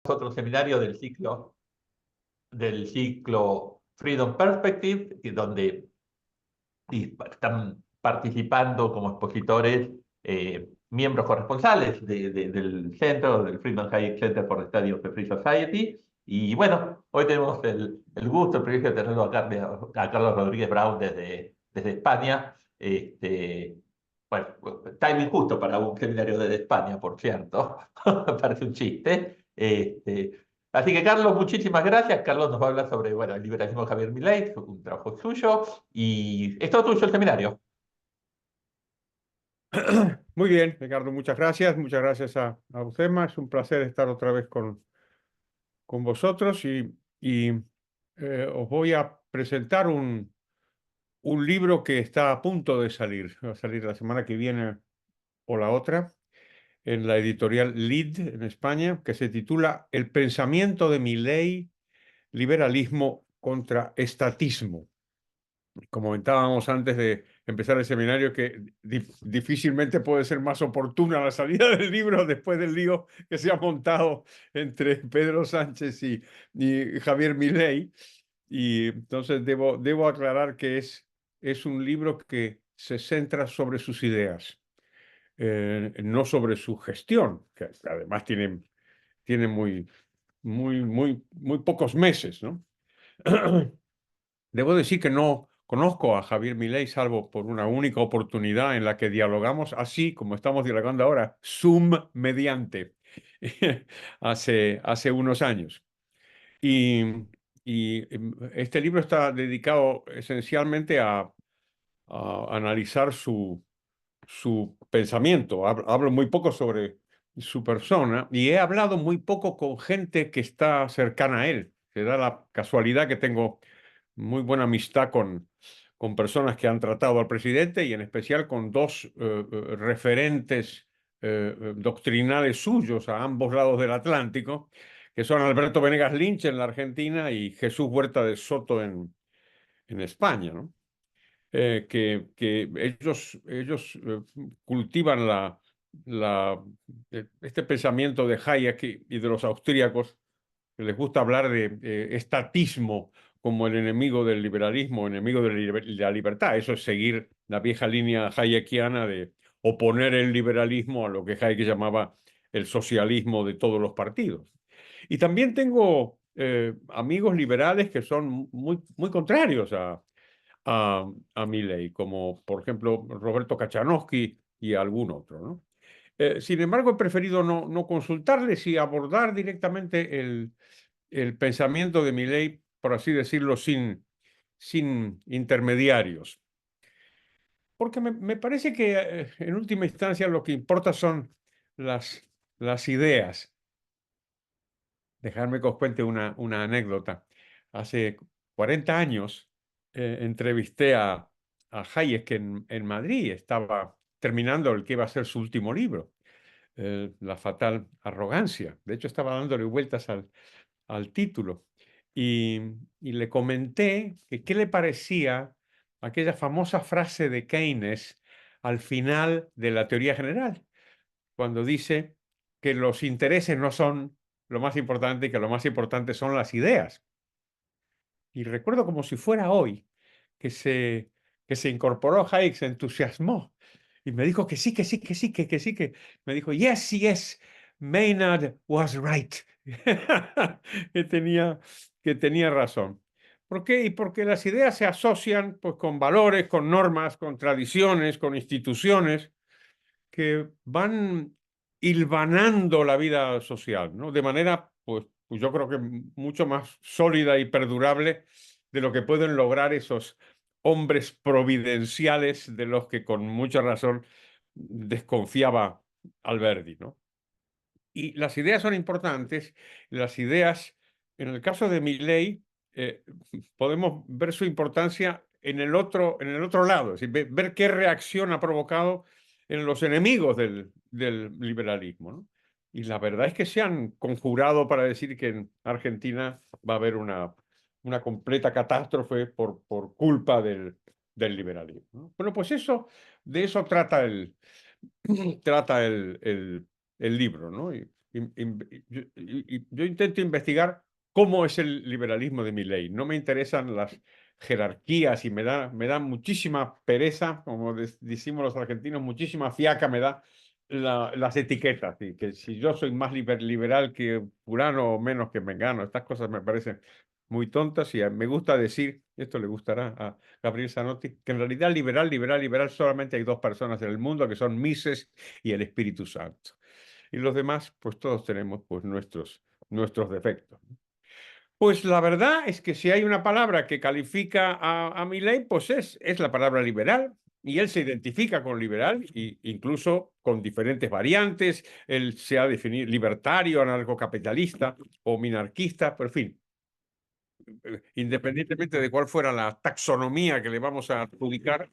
otro seminario del ciclo Freedom Perspective, y donde están participando como expositores miembros corresponsales del centro, del Freedom Hayek Center for the Study of the Free Society. Y bueno, hoy tenemos el gusto, el privilegio de tenerlo a Carlos Rodríguez Brown desde España. Bueno, timing justo para un seminario desde España, por cierto. Parece un chiste. Así que, Carlos, muchísimas gracias. Carlos nos va a hablar sobre, bueno, el liberalismo de Javier Milei, un trabajo suyo, y es todo tuyo el seminario. Muy bien, Ricardo, muchas gracias. Muchas gracias a Usema. Es un placer estar otra vez con vosotros y os voy a presentar un libro que está a punto de salir. Va a salir la semana que viene o la otra en la editorial Lid en España, que se titula El pensamiento de Milei, liberalismo contra estatismo. Comentábamos antes de empezar el seminario que difícilmente puede ser más oportuna la salida del libro después del lío que se ha montado entre Pedro Sánchez y Javier Milei. Y entonces debo aclarar que es un libro que se centra sobre sus ideas, no sobre su gestión, que además tiene muy pocos meses, ¿no? Debo decir que no conozco a Javier Milei salvo por una única oportunidad en la que dialogamos así como estamos dialogando ahora, Zoom mediante, hace unos años. Y, y este libro está dedicado esencialmente a analizar su pensamiento. Hablo muy poco sobre su persona y he hablado muy poco con gente que está cercana a él. Se da la casualidad que tengo muy buena amistad con personas que han tratado al presidente y en especial con dos referentes doctrinales suyos a ambos lados del Atlántico, que son Alberto Venegas Lynch en la Argentina y Jesús Huerta de Soto en España, ¿no? Que ellos cultivan este pensamiento de Hayek y de los austríacos, que les gusta hablar de estatismo como el enemigo del liberalismo, enemigo de la libertad. Eso es seguir la vieja línea hayekiana de oponer el liberalismo a lo que Hayek llamaba el socialismo de todos los partidos. Y también tengo amigos liberales que son muy contrarios a Milei, como por ejemplo Roberto Kachanowski y algún otro, ¿no? Sin embargo, he preferido no consultarles y abordar directamente el pensamiento de Milei, por así decirlo, sin intermediarios. Porque me parece que en última instancia lo que importa son las ideas. Dejadme que os cuente una anécdota. Hace 40 años entrevisté a Hayek en Madrid. Estaba terminando el que iba a ser su último libro, La fatal arrogancia. De hecho, estaba dándole vueltas al título. Y, y le comenté que qué le parecía aquella famosa frase de Keynes al final de la teoría general, cuando dice que los intereses no son lo más importante y que lo más importante son las ideas. Y recuerdo como si fuera hoy que se incorporó Hayek, se entusiasmó y me dijo que sí, que sí, que sí, que sí, que me dijo, yes, yes, Maynard was right. que tenía, que tenía razón. ¿Por qué? Y porque las ideas se asocian pues, con valores, con normas, con tradiciones, con instituciones que van hilvanando la vida social, ¿no? De manera, pues yo creo que mucho más sólida y perdurable de lo que pueden lograr esos hombres providenciales de los que con mucha razón desconfiaba Alberti, ¿no? Y las ideas son importantes. Las ideas, en el caso de Milei, eh, podemos ver su importancia en el otro lado, es decir, ver qué reacción ha provocado en los enemigos del liberalismo, ¿no? Y la verdad es que se han conjurado para decir que en Argentina va a haber una completa catástrofe por culpa del liberalismo, ¿no? Bueno, pues de eso trata el libro, ¿no? yo intento investigar cómo es el liberalismo de Milei. No me interesan las jerarquías y me da muchísima pereza, como decimos los argentinos, muchísima fiaca me da las etiquetas. Y que si yo soy más liberal que fulano o menos que mengano, estas cosas me parecen muy tontas y me gusta decir, esto le gustará a Gabriel Zanotti, que en realidad liberal solamente hay dos personas en el mundo que son Mises y el Espíritu Santo. Y los demás, pues todos tenemos pues nuestros defectos. Pues la verdad es que si hay una palabra que califica a Milei, pues es la palabra liberal. Y él se identifica con liberal, e incluso con diferentes variantes. Él se ha definido libertario, anarcocapitalista o minarquista, pero en fin, independientemente de cuál fuera la taxonomía que le vamos a adjudicar,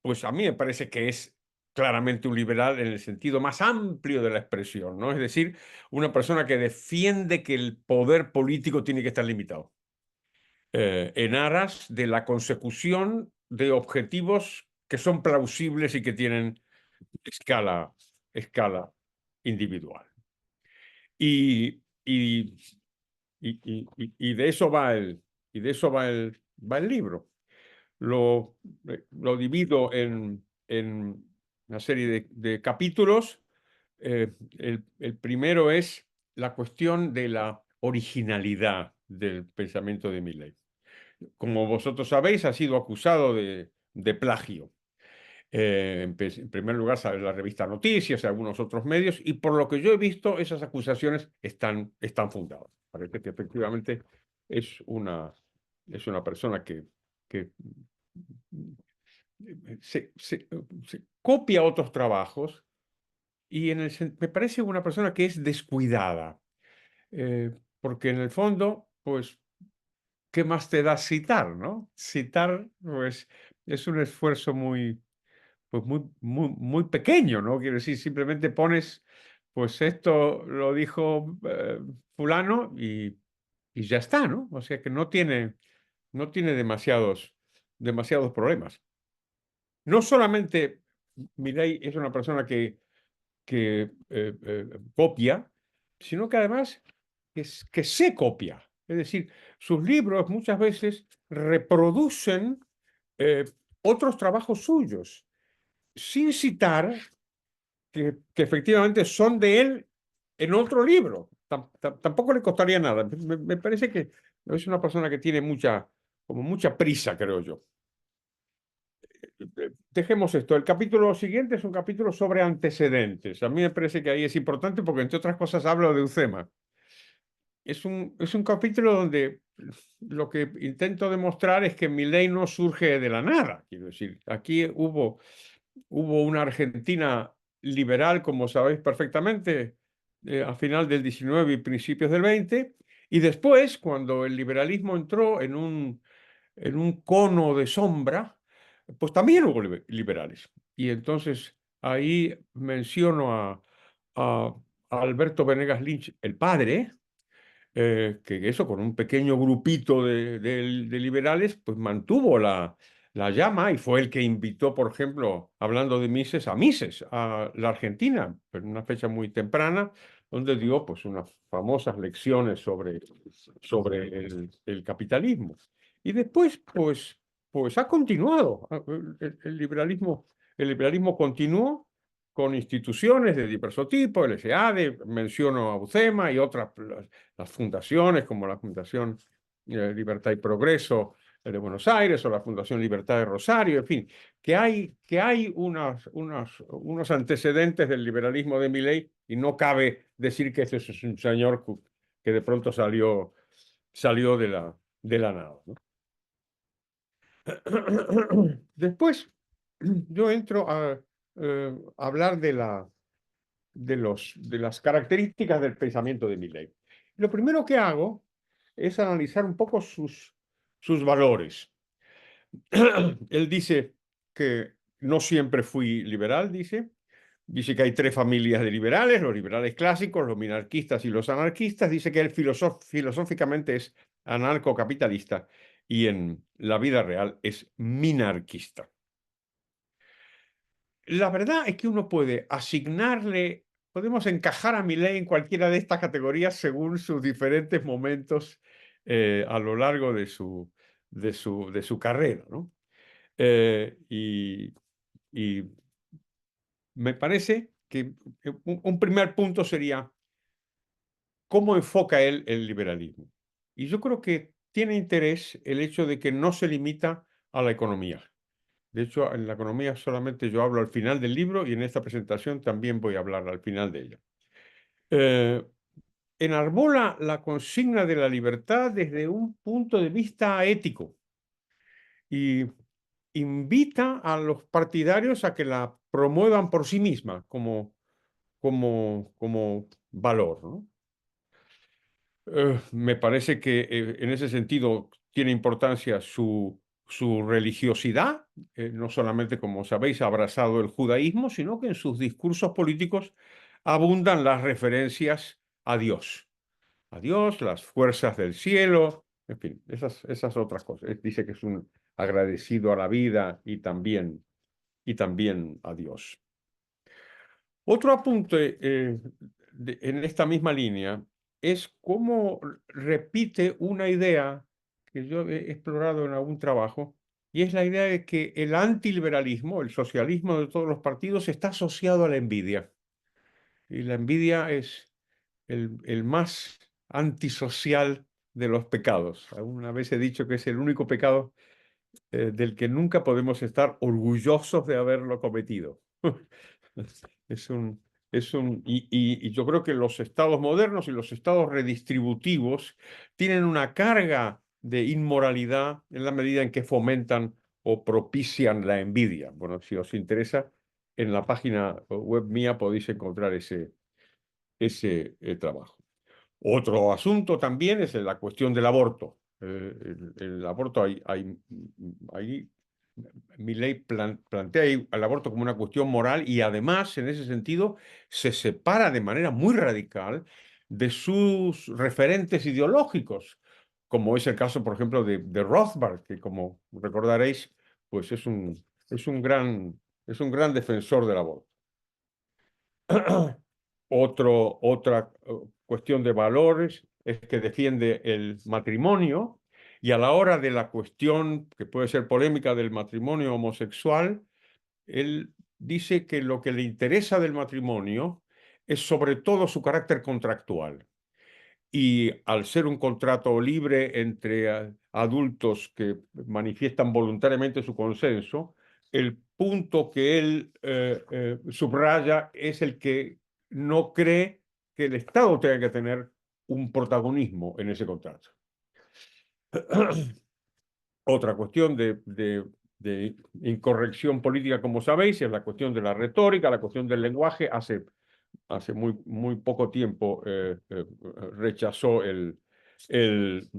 pues a mí me parece que es claramente un liberal en el sentido más amplio de la expresión, ¿no? Es decir, una persona que defiende que el poder político tiene que estar limitado en aras de la consecución de objetivos que son plausibles y que tienen escala individual. Y, y, y de eso va el libro. Lo divido en una serie de capítulos. El primero es la cuestión de la originalidad del pensamiento de Milley. Como vosotros sabéis, ha sido acusado de plagio. En primer lugar, sale la revista Noticias y algunos otros medios, y por lo que yo he visto, esas acusaciones están fundadas. Parece que efectivamente es una persona que se copia otros trabajos y me parece una persona que es descuidada, porque en el fondo, pues, ¿qué más te da citar, no? Citar, pues, es un esfuerzo pues muy pequeño, ¿no? Quiero decir, simplemente pones, pues esto lo dijo fulano y ya está, ¿no? O sea que no tiene demasiados problemas. No solamente Milei es una persona que copia, sino que además que se copia. Es decir, sus libros muchas veces reproducen eh, otros trabajos suyos, sin citar que efectivamente son de él en otro libro. Tampoco le costaría nada. Me parece que es una persona que tiene como mucha prisa, creo yo. Dejemos esto. El capítulo siguiente es un capítulo sobre antecedentes. A mí me parece que ahí es importante porque, entre otras cosas, hablo de Euzema. Es un capítulo donde lo que intento demostrar es que Milei no surge de la nada. Quiero decir, aquí hubo una Argentina liberal, como sabéis perfectamente, a final del 19 y principios del 20, y después, cuando el liberalismo entró en un cono de sombra, pues también hubo liberales. Y entonces ahí menciono a Alberto Venegas Lynch, el padre, que eso con un pequeño grupito de liberales, pues mantuvo la llama y fue el que invitó, por ejemplo, hablando de Mises, a la Argentina, en una fecha muy temprana, donde dio pues unas famosas lecciones sobre el capitalismo. Y después, pues ha continuado. El liberalismo continuó con instituciones de diverso tipo, el SEADE, menciono a UCEMA y otras, las fundaciones como la Fundación Libertad y Progreso de Buenos Aires o la Fundación Libertad de Rosario, en fin, que hay unos antecedentes del liberalismo de Milei y no cabe decir que este es un señor que de pronto salió de la nada, ¿no? Después yo entro a hablar de las características del pensamiento de Milley. Lo primero que hago es analizar un poco sus valores. Él dice que no siempre fui liberal, dice que hay tres familias de liberales, los liberales clásicos, los minarquistas y los anarquistas, dice que él filosóficamente es anarcocapitalista y en la vida real es minarquista. La verdad es que uno puede asignarle podemos encajar a Milei en cualquiera de estas categorías según sus diferentes momentos a lo largo de su carrera, ¿no? Y me parece que un primer punto sería cómo enfoca él el liberalismo. Y yo creo que tiene interés el hecho de que no se limita a la economía. De hecho, en la economía solamente yo hablo al final del libro y en esta presentación también voy a hablar al final de ella. Eh, Enarbola la consigna de la libertad desde un punto de vista ético y invita a los partidarios a que la promuevan por sí misma como valor, ¿no? Me parece que en ese sentido tiene importancia su religiosidad, no solamente, como sabéis, ha abrazado el judaísmo, sino que en sus discursos políticos abundan las referencias a Dios, las fuerzas del cielo, en fin, esas otras cosas. Él dice que es un agradecido a la vida y también a Dios. Otro apunte en esta misma línea es cómo repite una idea que yo he explorado en algún trabajo, y es la idea de que el antiliberalismo, el socialismo de todos los partidos, está asociado a la envidia. Y la envidia es el más antisocial de los pecados. Alguna vez he dicho que es el único pecado del que nunca podemos estar orgullosos de haberlo cometido. Es un, y yo creo que los estados modernos y los estados redistributivos tienen una carga de inmoralidad en la medida en que fomentan o propician la envidia. Bueno, si os interesa, en la página web mía podéis encontrar ese trabajo. Otro asunto también es la cuestión del aborto. El aborto, ahí Milei plantea el aborto como una cuestión moral y además, en ese sentido, se separa de manera muy radical de sus referentes ideológicos, como es el caso, por ejemplo, de Rothbard, que como recordaréis, pues es un gran defensor del aborto. Otra cuestión de valores es que defiende el matrimonio y a la hora de la cuestión que puede ser polémica del matrimonio homosexual, él dice que lo que le interesa del matrimonio es sobre todo su carácter contractual. Y al ser un contrato libre entre adultos que manifiestan voluntariamente su consenso, el punto que él subraya es el que no cree que el Estado tenga que tener un protagonismo en ese contrato. Otra cuestión de incorrección política, como sabéis, es la cuestión de la retórica, la cuestión del lenguaje. Hace muy poco tiempo rechazó el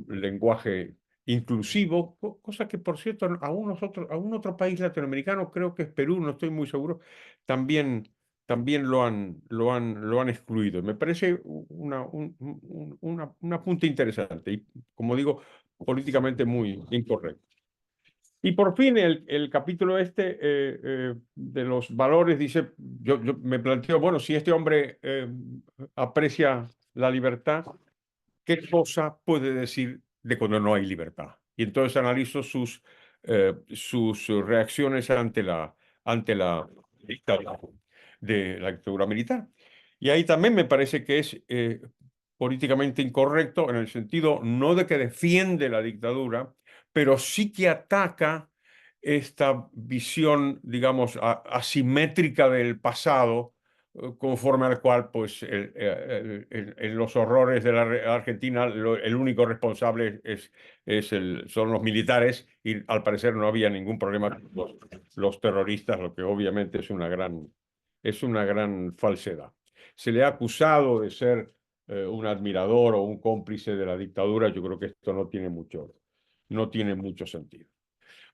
lenguaje inclusivo, cosa que, por cierto, a un otro país latinoamericano, creo que es Perú, no estoy muy seguro, también lo han excluido. Me parece un apunte interesante y, como digo, políticamente muy incorrecto. Y por fin el capítulo de los valores dice, yo me planteo, bueno, si este hombre aprecia la libertad, ¿qué cosa puede decir de cuando no hay libertad? Y entonces analizo sus reacciones ante la dictadura de la dictadura militar. Y ahí también me parece que es políticamente incorrecto en el sentido no de que defiende la dictadura, pero sí que ataca esta visión, digamos, asimétrica del pasado, conforme al cual, pues, en los horrores de la Argentina, el único responsable son los militares y al parecer no había ningún problema con los terroristas, lo que obviamente es una gran falsedad. Se le ha acusado de ser un admirador o un cómplice de la dictadura. Yo creo que esto no tiene mucho sentido.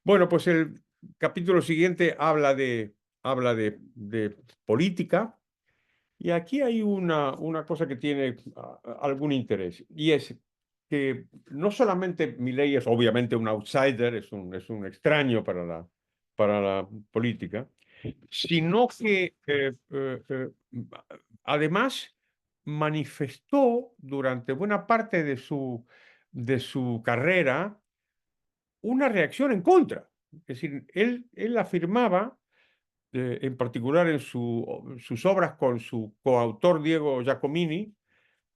Bueno, pues el capítulo siguiente habla de política y aquí hay una cosa que tiene algún interés y es que no solamente Milei es obviamente un outsider, es un extraño para la política, sino que además manifestó durante buena parte de su carrera una reacción en contra. Es decir, él afirmaba, en particular en sus obras con su coautor Diego Giacomini,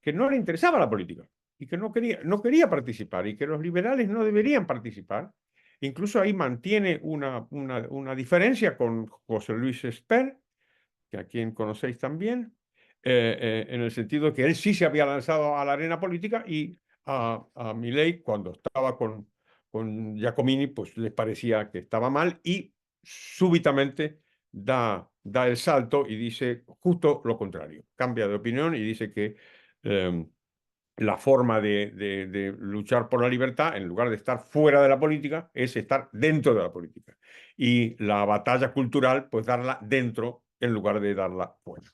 que no le interesaba la política y que no quería participar y que los liberales no deberían participar. Incluso ahí mantiene una diferencia con José Luis Esper, que a quien conocéis también, en el sentido de que él sí se había lanzado a la arena política y a Milei, cuando estaba con Giacomini, pues les parecía que estaba mal y súbitamente da el salto y dice justo lo contrario, cambia de opinión y dice que eh, la forma de luchar por la libertad, en lugar de estar fuera de la política, es estar dentro de la política. Y la batalla cultural, pues darla dentro en lugar de darla fuera.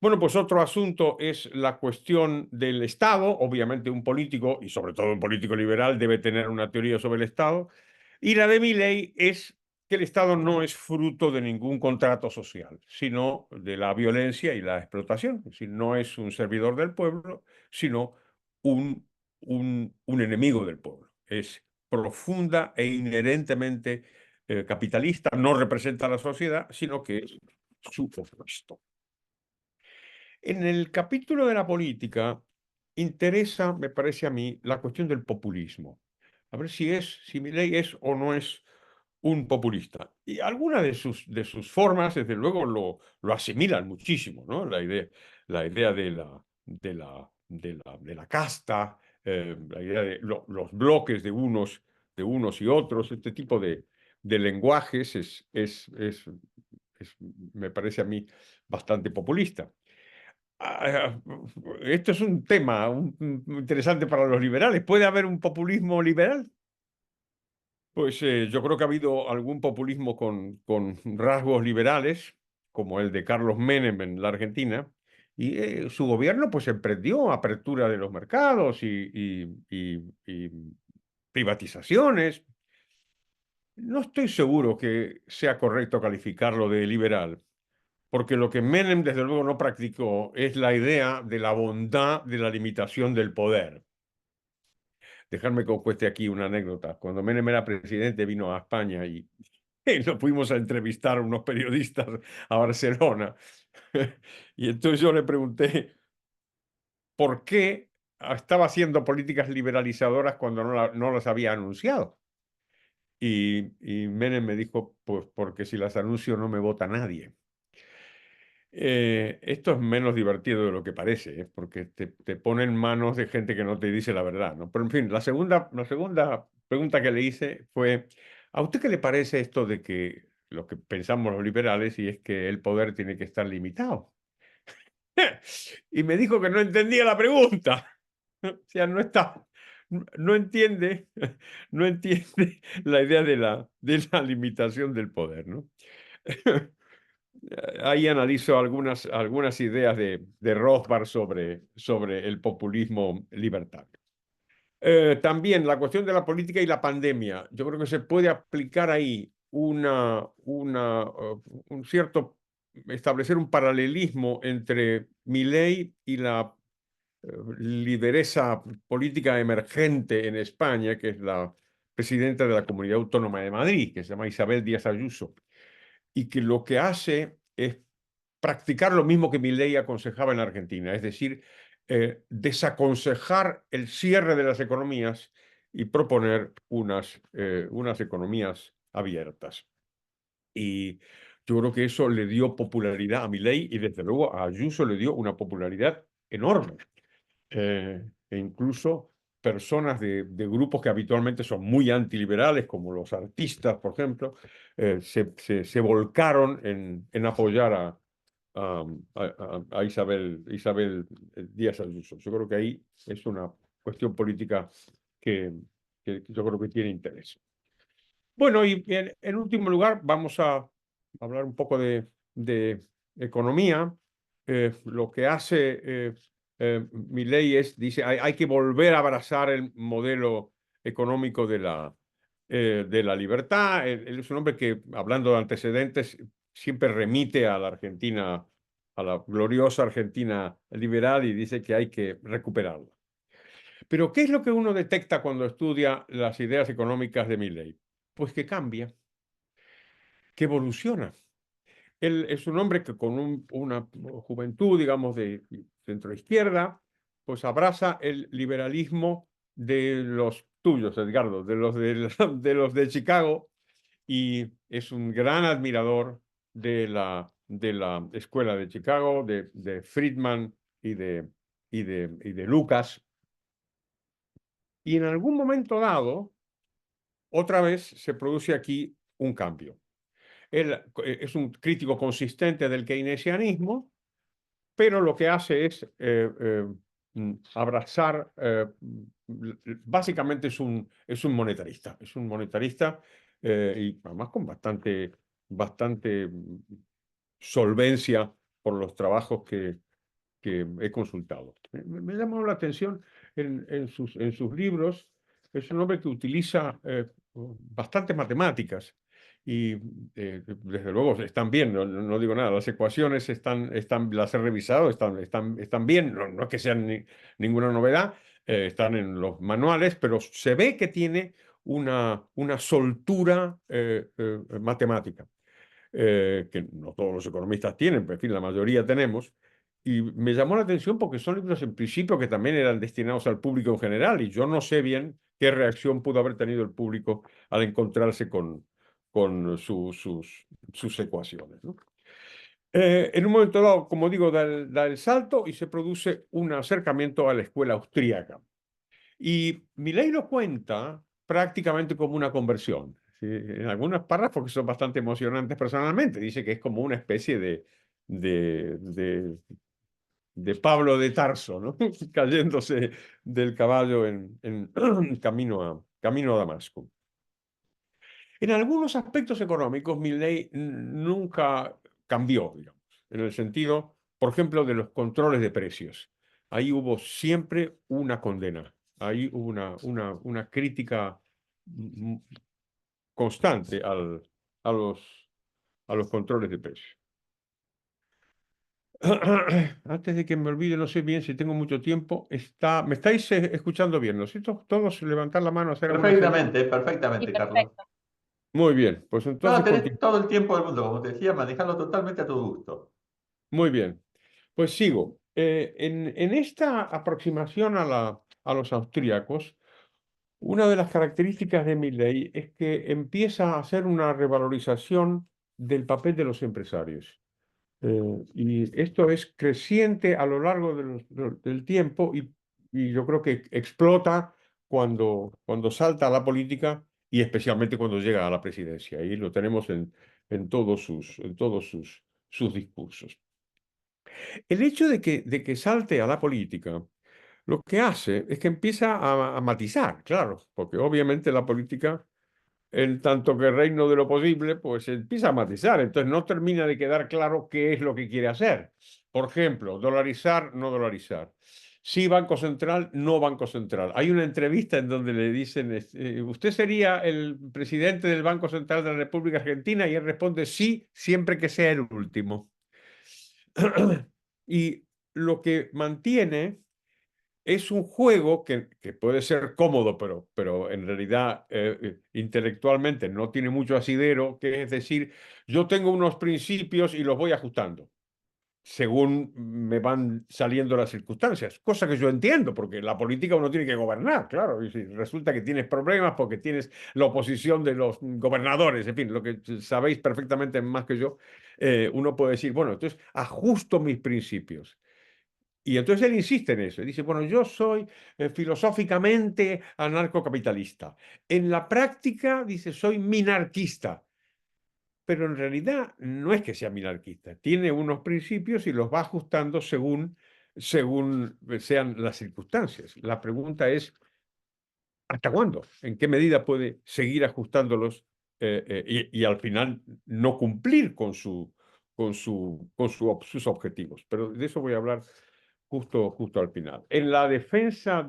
Bueno, pues otro asunto es la cuestión del Estado. Obviamente un político, y sobre todo un político liberal, debe tener una teoría sobre el Estado. Y la de Milei es que el Estado no es fruto de ningún contrato social, sino de la violencia y la explotación. Es decir, no es un servidor del pueblo, sino un enemigo del pueblo. Es profunda e inherentemente capitalista, no representa a la sociedad, sino que es su opuesto. En el capítulo de la política interesa, me parece a mí, la cuestión del populismo. A ver si Milei es o no es un populista. Y algunas de sus formas, desde luego, lo asimilan muchísimo, ¿no? La idea de la casta, la idea de los bloques de unos y otros, este tipo de lenguajes me parece a mí bastante populista. Ah, Esto es un tema interesante para los liberales. ¿Puede haber un populismo liberal? Pues yo creo que ha habido algún populismo con rasgos liberales, como el de Carlos Menem en la Argentina, y su gobierno pues emprendió apertura de los mercados y privatizaciones. No estoy seguro que sea correcto calificarlo de liberal, porque lo que Menem desde luego no practicó es la idea de la bondad de la limitación del poder. Dejarme que os cueste aquí una anécdota. Cuando Menem era presidente vino a España y lo fuimos a entrevistar a unos periodistas a Barcelona. Y entonces yo le pregunté por qué estaba haciendo políticas liberalizadoras cuando no las había anunciado. Y Menem me dijo, pues porque si las anuncio no me vota nadie. Esto es menos divertido de lo que parece, porque te pone en manos de gente que no te dice la verdad, ¿no? Pero en fin, la segunda pregunta que le hice fue, ¿a usted qué le parece esto de que lo que pensamos los liberales y es que el poder tiene que estar limitado? Y me dijo que no entendía la pregunta. O sea, no entiende, no entiende la idea de la limitación del poder, ¿no? Ahí analizo algunas ideas de Rothbard sobre el populismo libertario. También la cuestión de la política y la pandemia. Yo creo que se puede aplicar ahí un cierto, establecer un paralelismo entre Milei y la lideresa política emergente en España, que es la presidenta de la Comunidad Autónoma de Madrid, que se llama Isabel Díaz Ayuso, y que lo que hace es practicar lo mismo que Milei aconsejaba en Argentina, es decir, desaconsejar el cierre de las economías y proponer unas economías abiertas. Y yo creo que eso le dio popularidad a Milei y desde luego a Ayuso le dio una popularidad enorme. E incluso personas de grupos que habitualmente son muy antiliberales, como los artistas, por ejemplo, se volcaron en apoyar a Isabel Díaz Ayuso. Yo creo que ahí es una cuestión política que yo creo que tiene interés. Bueno, y en último lugar, vamos a hablar un poco de economía. Lo que hace Milei dice, hay que volver a abrazar el modelo económico de la libertad. Él es un hombre que, hablando de antecedentes, siempre remite a la Argentina, a la gloriosa Argentina liberal y dice que hay que recuperarla. Pero ¿qué es lo que uno detecta cuando estudia las ideas económicas de Milley? Pues que cambia, que evoluciona. Él es un hombre que con una juventud, digamos, de centroizquierda, pues abraza el liberalismo de los tuyos, Edgardo, de los de Chicago, y es un gran admirador de la escuela de Chicago, de Friedman y de Lucas. Y en algún momento dado, otra vez se produce aquí un cambio. Él es un crítico consistente del keynesianismo, pero lo que hace es abrazar, básicamente es un monetarista, y además con bastante solvencia por los trabajos que he consultado. Me llamó la atención en sus libros. Es un hombre que utiliza bastantes matemáticas y desde luego están bien, no digo nada, las ecuaciones las he revisado, están bien, no es que sean ninguna novedad, están en los manuales, pero se ve que tiene una soltura matemática que no todos los economistas tienen, pero en fin, la mayoría tenemos. Y me llamó la atención porque son libros en principio que también eran destinados al público en general y yo no sé bien qué reacción pudo haber tenido el público al encontrarse con sus ecuaciones, ¿no? En un momento dado, como digo, da el salto y se produce un acercamiento a la escuela austríaca. Y Milei lo cuenta prácticamente como una conversión. ¿Sí? En algunos párrafos que son bastante emocionantes personalmente, dice que es como una especie de, de, de Pablo de Tarso, ¿no? Cayéndose del caballo en camino a Damasco. En algunos aspectos económicos, Milei nunca cambió, digamos, en el sentido, por ejemplo, de los controles de precios. Ahí hubo siempre una condena, ahí hubo una crítica mm, constante a a los controles de precios. Antes de que me olvide, no sé bien si tengo mucho tiempo, ¿me estáis escuchando bien? ¿No es cierto? Todos levantar la mano, hacer alguna señal. Perfectamente, Sí, perfectamente, Carlos. perfecto. Muy bien, pues No, entonces tenés continuamos. todo el tiempo del mundo, como te decía, manejarlo totalmente a tu gusto. Muy bien. Pues sigo. En esta aproximación a los austríacos, una de las características de Milley es que empieza a hacer una revalorización del papel de los empresarios. Y esto es creciente a lo largo del tiempo y yo creo que explota cuando salta a la política y especialmente cuando llega a la presidencia. Y lo tenemos en todos sus discursos. El hecho de que salte a la política, lo que hace es que empieza a matizar, claro, porque obviamente la política, en tanto que reino de lo posible, pues empieza a matizar, entonces no termina de quedar claro qué es lo que quiere hacer. Por ejemplo, dolarizar, no dolarizar. Sí, Banco Central, no Banco Central. Hay una entrevista en donde le dicen, ¿usted sería el presidente del Banco Central de la República Argentina? Y él responde, sí, siempre que sea el último. Y lo que mantiene es un juego que puede ser cómodo, pero en realidad intelectualmente no tiene mucho asidero, que es decir, yo tengo unos principios y los voy ajustando según me van saliendo las circunstancias, cosa que yo entiendo, porque la política uno tiene que gobernar, claro, y si resulta que tienes problemas porque tienes la oposición de los gobernadores, en fin, lo que sabéis perfectamente más que yo, uno puede decir, bueno, entonces ajusto mis principios. Y entonces él insiste en eso. Dice, bueno, yo soy filosóficamente anarcocapitalista. En la práctica, dice, soy minarquista. Pero en realidad no es que sea minarquista. Tiene unos principios y los va ajustando según sean las circunstancias. La pregunta es, ¿hasta cuándo? ¿En qué medida puede seguir ajustándolos y al final no cumplir sus objetivos? Pero de eso voy a hablar justo al final. En la defensa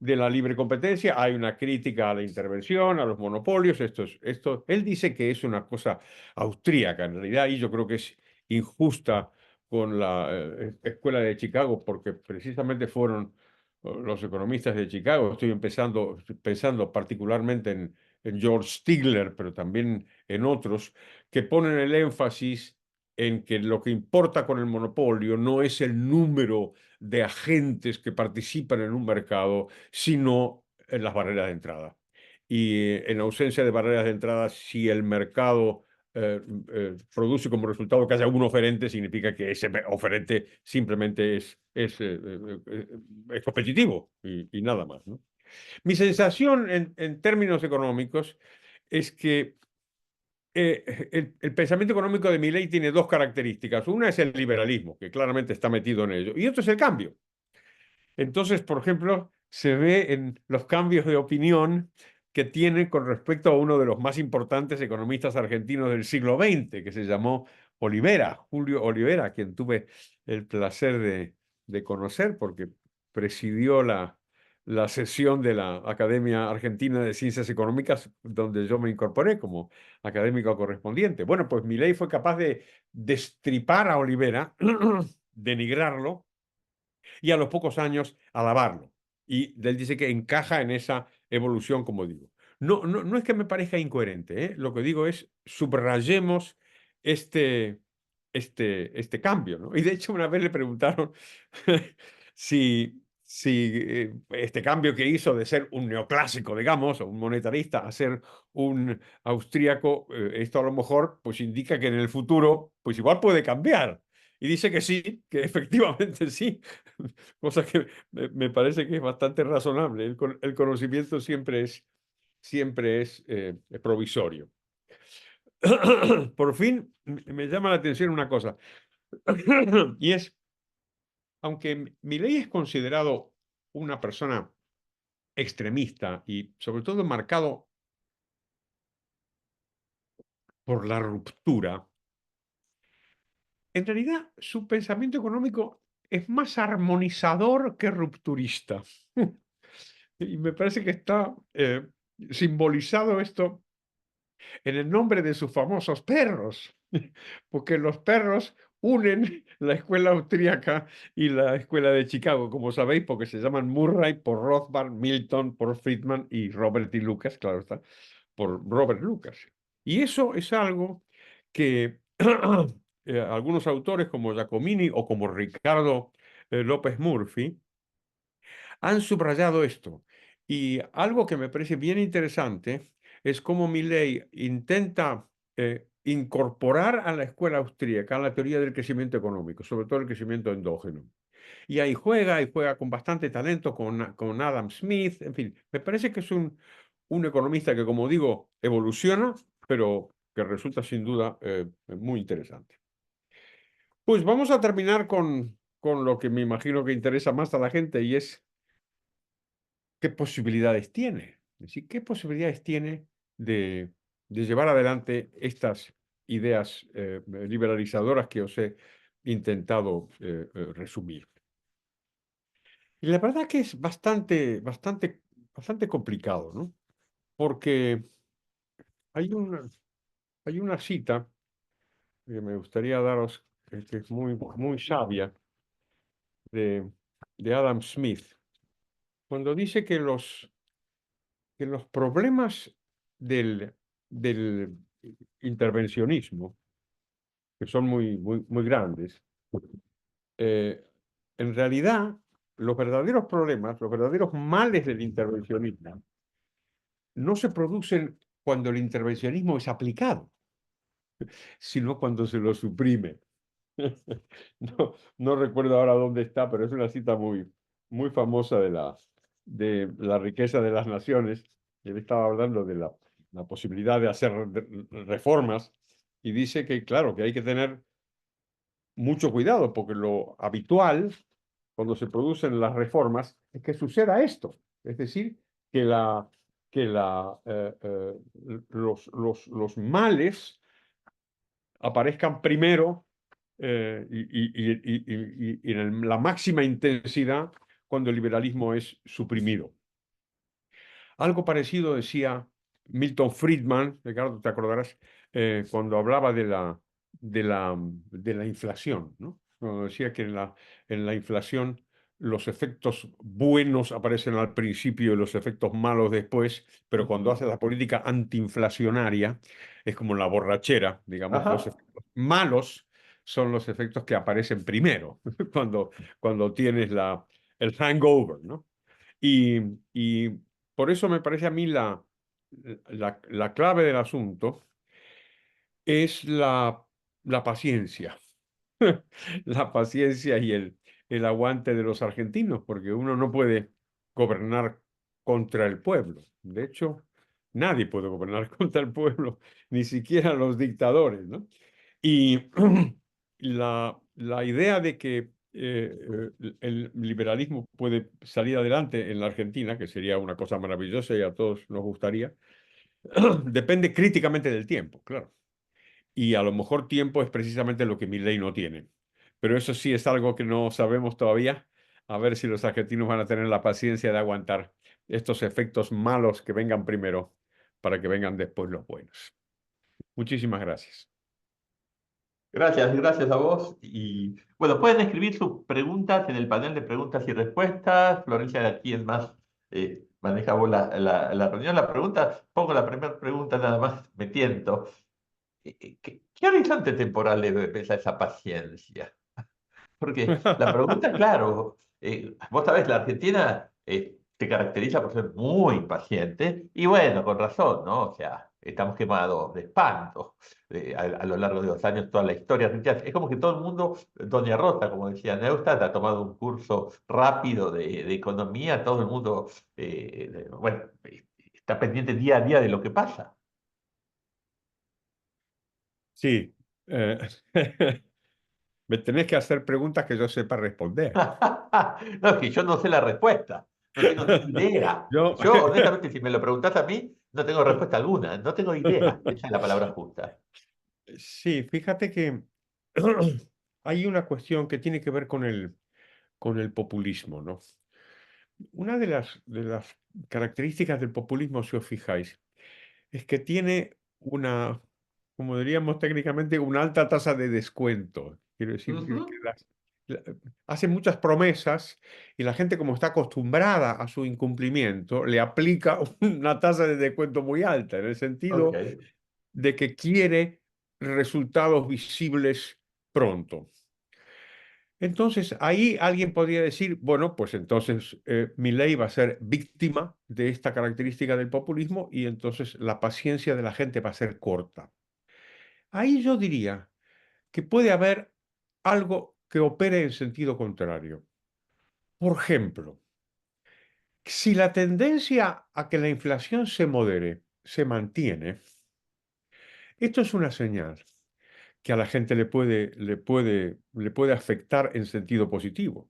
de la libre competencia, hay una crítica a la intervención, a los monopolios. Él dice que es una cosa austríaca en realidad, y yo creo que es injusta con la Escuela de Chicago, porque precisamente fueron los economistas de Chicago. Estoy pensando particularmente en George Stigler, pero también en otros, que ponen el énfasis en que lo que importa con el monopolio no es el número de agentes que participan en un mercado, sino en las barreras de entrada. Y en ausencia de barreras de entrada, si el mercado produce como resultado que haya un oferente, significa que ese oferente simplemente es competitivo y nada más, ¿no? Mi sensación en términos económicos es que el pensamiento económico de Milei tiene dos características. Una es el liberalismo, que claramente está metido en ello, y otro es el cambio. Entonces, por ejemplo, se ve en los cambios de opinión que tiene con respecto a uno de los más importantes economistas argentinos del siglo XX, que se llamó Olivera, Julio Olivera, a quien tuve el placer de conocer porque presidió la sesión de la Academia Argentina de Ciencias Económicas, donde yo me incorporé como académico correspondiente. Bueno, pues Milei fue capaz de destripar a Olivera, denigrarlo, y a los pocos años alabarlo. Y él dice que encaja en esa evolución, como digo. No es que me parezca incoherente, ¿eh? Lo que digo es subrayemos este, este cambio, ¿no? Y de hecho una vez le preguntaron si este cambio que hizo de ser un neoclásico, digamos, o un monetarista, a ser un austríaco, esto a lo mejor pues indica que en el futuro pues igual puede cambiar. Y dice que sí, que efectivamente sí, cosa que me parece que es bastante razonable. El conocimiento siempre es provisorio. Por fin me llama la atención una cosa, y es, aunque Milei es considerado una persona extremista y sobre todo marcado por la ruptura, en realidad su pensamiento económico es más armonizador que rupturista. Y me parece que está simbolizado esto en el nombre de sus famosos perros, porque los perros unen la escuela austríaca y la escuela de Chicago, como sabéis, porque se llaman Murray por Rothbard, Milton por Friedman y Robert y Lucas, claro está, por Robert Lucas. Y eso es algo que algunos autores como Giacomini o como Ricardo López Murphy han subrayado esto. Y algo que me parece bien interesante es cómo Milley intenta incorporar a la escuela austríaca la teoría del crecimiento económico, sobre todo el crecimiento endógeno. Y juega con bastante talento con Adam Smith, en fin, me parece que es un economista que, como digo, evoluciona, pero que resulta sin duda muy interesante. Pues vamos a terminar con lo que me imagino que interesa más a la gente, y es qué posibilidades tiene. Es decir, qué posibilidades tiene de llevar adelante estas ideas liberalizadoras que os he intentado resumir. Y la verdad que es bastante complicado, ¿no? Porque hay hay una cita que me gustaría daros, que es muy sabia, de, de Adam Smith, cuando dice que los problemas del intervencionismo, que son muy grandes, eh, en realidad los verdaderos problemas, los verdaderos males del intervencionismo, no se producen cuando el intervencionismo es aplicado, sino cuando se lo suprime. No recuerdo ahora dónde está, pero es una cita muy famosa de la riqueza de las naciones. Él estaba hablando de la posibilidad de hacer reformas y dice que, claro, que hay que tener mucho cuidado porque lo habitual cuando se producen las reformas es que suceda esto. Es decir, que, los males aparezcan primero y en la máxima intensidad cuando el liberalismo es suprimido. Algo parecido decía Milton Friedman, Ricardo, te acordarás, cuando hablaba de la inflación, ¿no? Cuando decía que en la inflación los efectos buenos aparecen al principio y los efectos malos después, pero cuando Ujú. haces la política antiinflacionaria es como la borrachera, digamos, los Ajá. efectos malos son los efectos que aparecen primero, cuando tienes el hangover, ¿no? Y por eso me parece a mí la clave del asunto es la paciencia. La paciencia y el aguante de los argentinos, porque uno no puede gobernar contra el pueblo. De hecho, nadie puede gobernar contra el pueblo, ni siquiera los dictadores, ¿no? Y la idea de que el liberalismo puede salir adelante en la Argentina, que sería una cosa maravillosa y a todos nos gustaría, depende críticamente del tiempo, claro. Y a lo mejor tiempo es precisamente lo que mi ley no tiene. Pero eso sí es algo que no sabemos todavía. A ver si los argentinos van a tener la paciencia de aguantar estos efectos malos que vengan primero para que vengan después los buenos. Muchísimas gracias. Gracias, gracias a vos. Y bueno, pueden escribir sus preguntas en el panel de preguntas y respuestas. Florencia, ¿quién más maneja vos la reunión? La pregunta, pongo la primera pregunta nada más, me tiento. ¿Qué horizonte temporal le ves a esa paciencia? Porque la pregunta, claro, vos sabés, la Argentina se caracteriza por ser muy impaciente y bueno, con razón, ¿no? O sea, estamos quemados de espanto a lo largo de los años, toda la historia argentina. Es como que todo el mundo, Doña Rota, como decía Neustadt, ha tomado un curso rápido de economía, todo el mundo, bueno, está pendiente día a día de lo que pasa. Sí, eh, me tenés que hacer preguntas que yo sepa responder. No, es que yo no sé la respuesta, no tengo ni idea. Yo, Yo, honestamente, si me lo preguntás a mí, no tengo respuesta alguna, no tengo idea. Esa es la palabra justa. sí, fíjate que hay una cuestión que tiene que ver con el populismo, ¿no? Una de las características del populismo, si os fijáis, es que tiene una, como diríamos técnicamente, una alta tasa de descuento. Quiero decir que Ujú. la- hace muchas promesas y la gente, como está acostumbrada a su incumplimiento, le aplica una tasa de descuento muy alta, en el Ok. sentido de que quiere resultados visibles pronto. Entonces, ahí alguien podría decir, bueno, pues entonces mi ley va a ser víctima de esta característica del populismo y entonces la paciencia de la gente va a ser corta. Ahí yo diría que puede haber algo que opere en sentido contrario. Por ejemplo, si la tendencia a que la inflación se modere se mantiene, esto es una señal que a la gente le puede afectar en sentido positivo.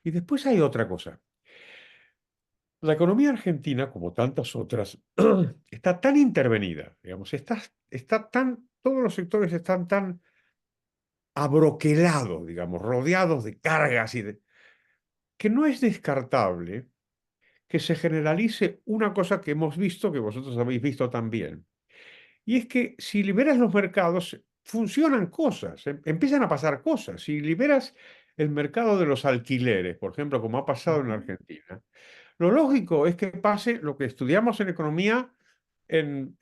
Y después hay otra cosa. La economía argentina, como tantas otras, está tan intervenida, digamos, todos los sectores están tan abroquelados, digamos, rodeados de cargas que no es descartable que se generalice una cosa que hemos visto, que vosotros habéis visto también, y es que si liberas los mercados, funcionan cosas, empiezan a pasar cosas. Si liberas el mercado de los alquileres, por ejemplo, como ha pasado en Ujú. Argentina, lo lógico es que pase lo que estudiamos en economía en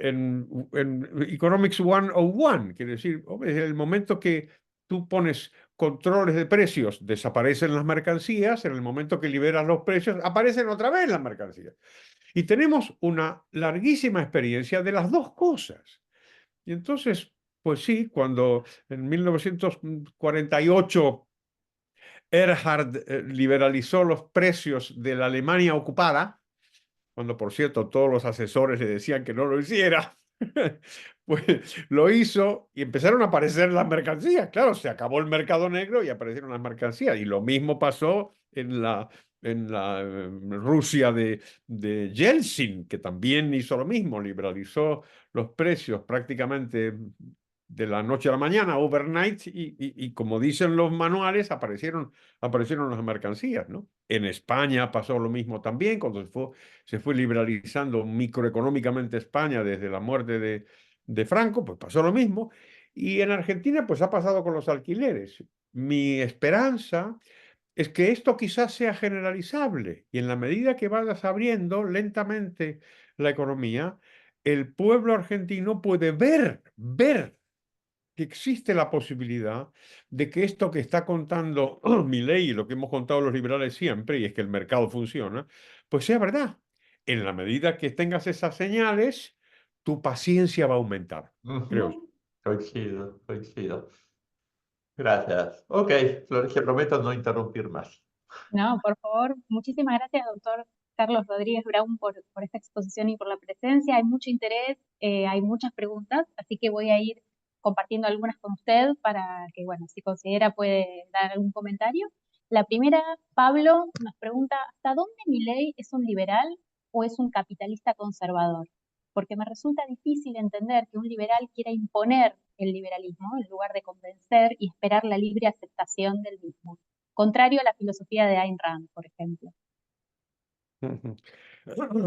Economics 101, quiere decir, hombre, en el momento que tú pones controles de precios, desaparecen las mercancías, en el momento que liberas los precios, aparecen otra vez las mercancías. Y tenemos una larguísima experiencia de las dos cosas. Y entonces, pues sí, cuando en 1948 Erhard liberalizó los precios de la Alemania ocupada, cuando por cierto todos los asesores le decían que no lo hiciera, pues lo hizo y empezaron a aparecer las mercancías. Claro, se acabó el mercado negro y aparecieron las mercancías. Y lo mismo pasó en la Rusia de Yeltsin, que también hizo lo mismo, liberalizó los precios prácticamente de la noche a la mañana, overnight, y como dicen los manuales, aparecieron las mercancías, ¿no? En España pasó lo mismo también, cuando se fue liberalizando microeconómicamente España desde la muerte de Franco, pues pasó lo mismo. Y en Argentina, pues ha pasado con los alquileres. Mi esperanza es que esto quizás sea generalizable y en la medida que vayas abriendo lentamente la economía, el pueblo argentino puede ver que existe la posibilidad de que esto que está contando Milei y lo que hemos contado los liberales siempre, y es que el mercado funciona, pues sea verdad. En la medida que tengas esas señales, tu paciencia va a aumentar, creo yo. Ujú. Coincido, coincido. Gracias. Ok, Florencia, prometo no interrumpir más. No, por favor, muchísimas gracias, doctor Carlos Rodríguez Brown, por esta exposición y por la presencia. Hay mucho interés, hay muchas preguntas, así que voy a ir compartiendo algunas con usted para que, bueno, si considera puede dar algún comentario. La primera, Pablo nos pregunta, ¿hasta dónde Milei es un liberal o es un capitalista conservador? Porque me resulta difícil entender que un liberal quiera imponer el liberalismo en lugar de convencer y esperar la libre aceptación del mismo, contrario a la filosofía de Ayn Rand, por ejemplo. Ujú.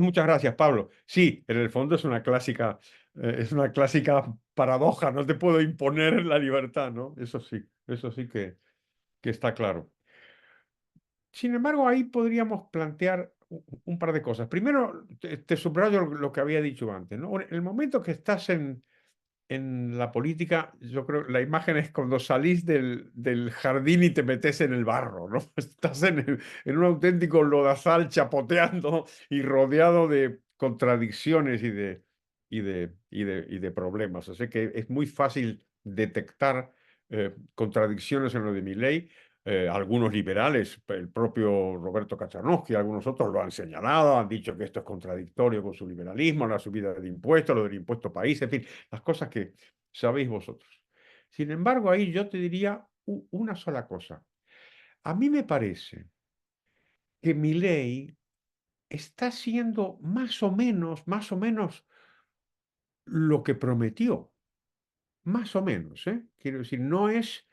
Muchas gracias, Pablo. Sí, en el fondo es una clásica paradoja. No te puedo imponer la libertad, ¿no? Eso sí que está claro. Sin embargo, ahí podríamos plantear un par de cosas. Primero, te subrayo lo que había dicho antes, ¿no? En el momento que estás en la política, yo creo que la imagen es cuando salís del jardín y te metes en el barro, ¿no? Estás en un auténtico lodazal chapoteando y rodeado de contradicciones y de problemas. O sea que es muy fácil detectar contradicciones en lo de Milei. Algunos liberales, el propio Roberto Kachanowski, algunos otros lo han señalado, han dicho que esto es contradictorio con su liberalismo, la subida del impuesto, lo del impuesto país, en fin, las cosas que sabéis vosotros. Sin embargo, ahí yo te diría una sola cosa. A mí me parece que Milei está haciendo más o menos lo que prometió, más o menos, ¿eh? Quiero decir, no es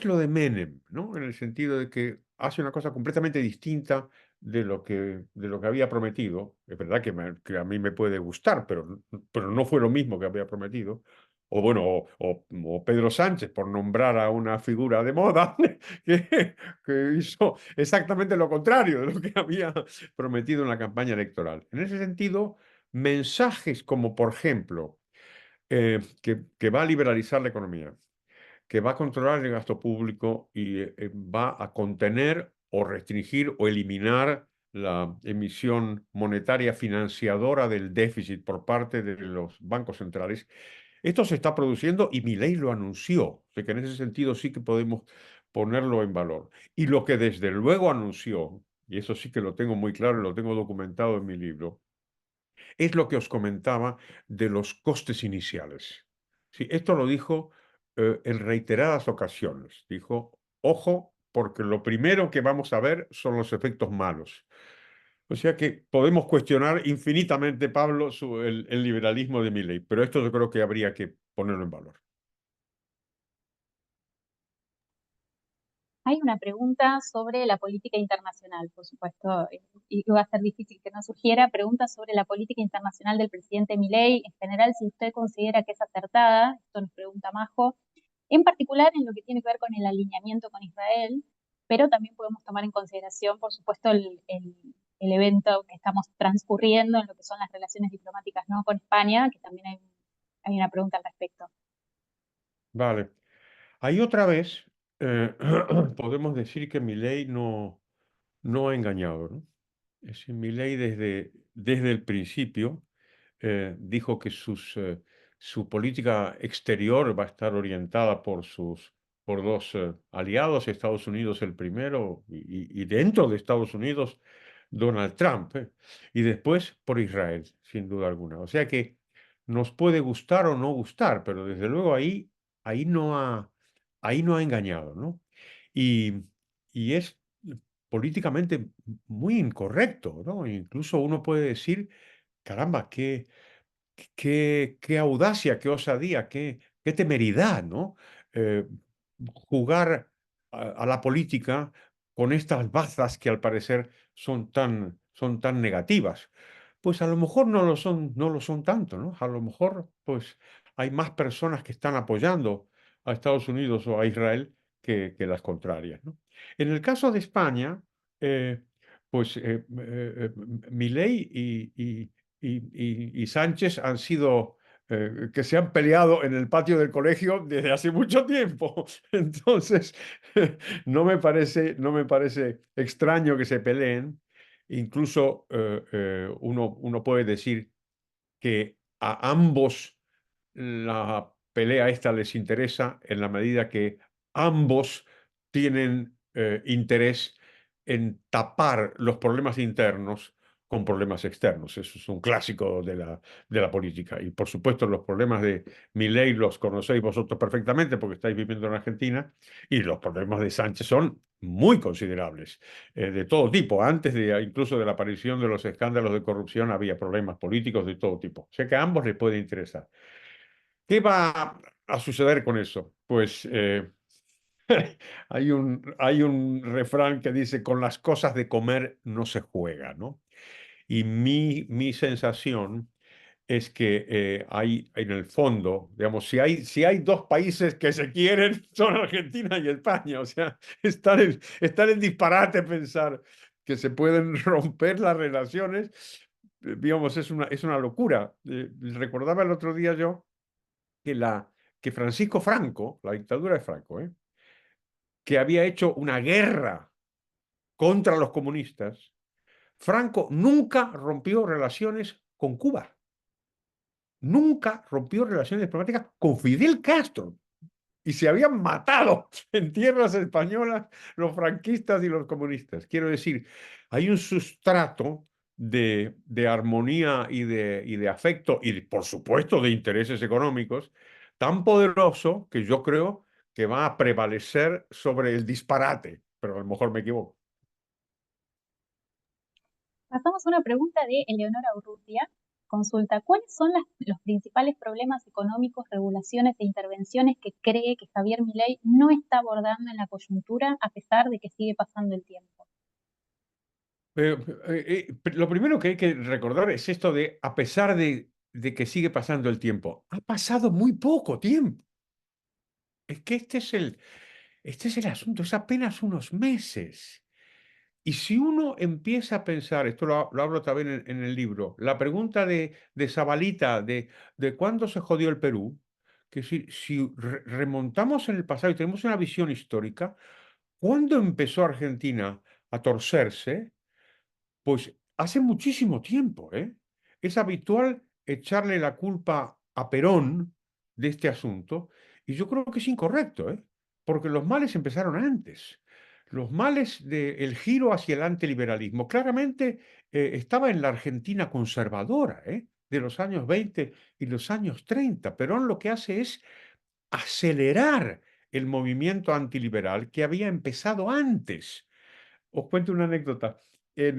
lo de Menem, ¿no? En el sentido de que hace una cosa completamente distinta de lo que había prometido. Es verdad que a mí me puede gustar, pero no fue lo mismo que había prometido. O bueno, o Pedro Sánchez, por nombrar a una figura de moda, que hizo exactamente lo contrario de lo que había prometido en la campaña electoral. En ese sentido, mensajes como, por ejemplo, que va a liberalizar la economía, que va a controlar el gasto público y va a contener o restringir o eliminar la emisión monetaria financiadora del déficit por parte de los bancos centrales. Esto se está produciendo y Milei lo anunció. O sea que en ese sentido sí que podemos ponerlo en valor. Y lo que desde luego anunció, y eso sí que lo tengo muy claro y lo tengo documentado en mi libro, es lo que os comentaba de los costes iniciales. Sí, esto lo dijo en reiteradas ocasiones. Dijo, ojo, porque lo primero que vamos a ver son los efectos malos. O sea que podemos cuestionar infinitamente, Pablo, el liberalismo de Milei, pero esto yo creo que habría que ponerlo en valor. Hay una pregunta sobre la política internacional, por supuesto, y va a ser difícil que no surgiera. Pregunta sobre la política internacional del presidente Milei, en general, si usted considera que es acertada, esto nos pregunta Majo, en particular en lo que tiene que ver con el alineamiento con Israel, pero también podemos tomar en consideración, por supuesto, el evento que estamos transcurriendo en lo que son las relaciones diplomáticas, ¿no?, con España, que también hay una pregunta al respecto. Vale. Ahí otra vez podemos decir que Milei no ha engañado, ¿no? Es decir, Milei desde el principio dijo que su política exterior va a estar orientada por dos aliados, Estados Unidos el primero y dentro de Estados Unidos Donald Trump, y después por Israel, sin duda alguna. O sea que nos puede gustar o no gustar, pero desde luego ahí no ha engañado, ¿no? Y, y es políticamente muy incorrecto, ¿no? Incluso uno puede decir, caramba, qué audacia, qué osadía, qué temeridad, ¿no? Eh, jugar a la política con estas bazas que al parecer son tan negativas. Pues a lo mejor no lo son tanto, ¿no? A lo mejor pues hay más personas que están apoyando a Estados Unidos o a Israel que las contrarias, ¿no? En el caso de España, eh, pues Milei y Sánchez han sido que se han peleado en el patio del colegio desde hace mucho tiempo. Entonces, no me parece extraño que se peleen. Incluso uno puede decir que a ambos la pelea esta les interesa en la medida que ambos tienen interés en tapar los problemas internos con problemas externos. Eso es un clásico de la política. Y por supuesto los problemas de Milei los conocéis vosotros perfectamente porque estáis viviendo en Argentina y los problemas de Sánchez son muy considerables, de todo tipo. Antes de incluso de la aparición de los escándalos de corrupción había problemas políticos de todo tipo. O sea que a ambos les puede interesar. ¿Qué va a suceder con eso? Pues hay un refrán que dice, con las cosas de comer no se juega, ¿no? Y mi sensación es que hay en el fondo, digamos, si hay dos países que se quieren, son Argentina y España. O sea, está en disparate pensar que se pueden romper las relaciones. Digamos, es una locura. Recordaba el otro día yo que, que Francisco Franco, la dictadura de Franco, que había hecho una guerra contra los comunistas, Franco nunca rompió relaciones con Cuba. Nunca rompió relaciones diplomáticas con Fidel Castro. Y se habían matado en tierras españolas los franquistas y los comunistas. Quiero decir, hay un sustrato de armonía y de afecto y, por supuesto, de intereses económicos tan poderoso que yo creo que va a prevalecer sobre el disparate, pero a lo mejor me equivoco. Pasamos a una pregunta de Eleonora Urrutia. Consulta, ¿cuáles son los principales problemas económicos, regulaciones e intervenciones que cree que Javier Milei no está abordando en la coyuntura a pesar de que sigue pasando el tiempo? Lo primero que hay que recordar es esto de, a pesar de que sigue pasando el tiempo, ha pasado muy poco tiempo. Es que este es el asunto, es apenas unos meses. Y si uno empieza a pensar, esto lo hablo también en el libro, la pregunta de Zabalita, de cuándo se jodió el Perú, que si remontamos en el pasado y tenemos una visión histórica, ¿cuándo empezó Argentina a torcerse? Pues hace muchísimo tiempo, ¿eh? Es habitual echarle la culpa a Perón de este asunto y yo creo que es incorrecto, ¿eh? Porque los males empezaron antes. Los males del giro hacia el antiliberalismo claramente estaba en la Argentina conservadora, ¿eh? De los años 20 y los años 30. Perón lo que hace es acelerar el movimiento antiliberal que había empezado antes. Os cuento una anécdota. En,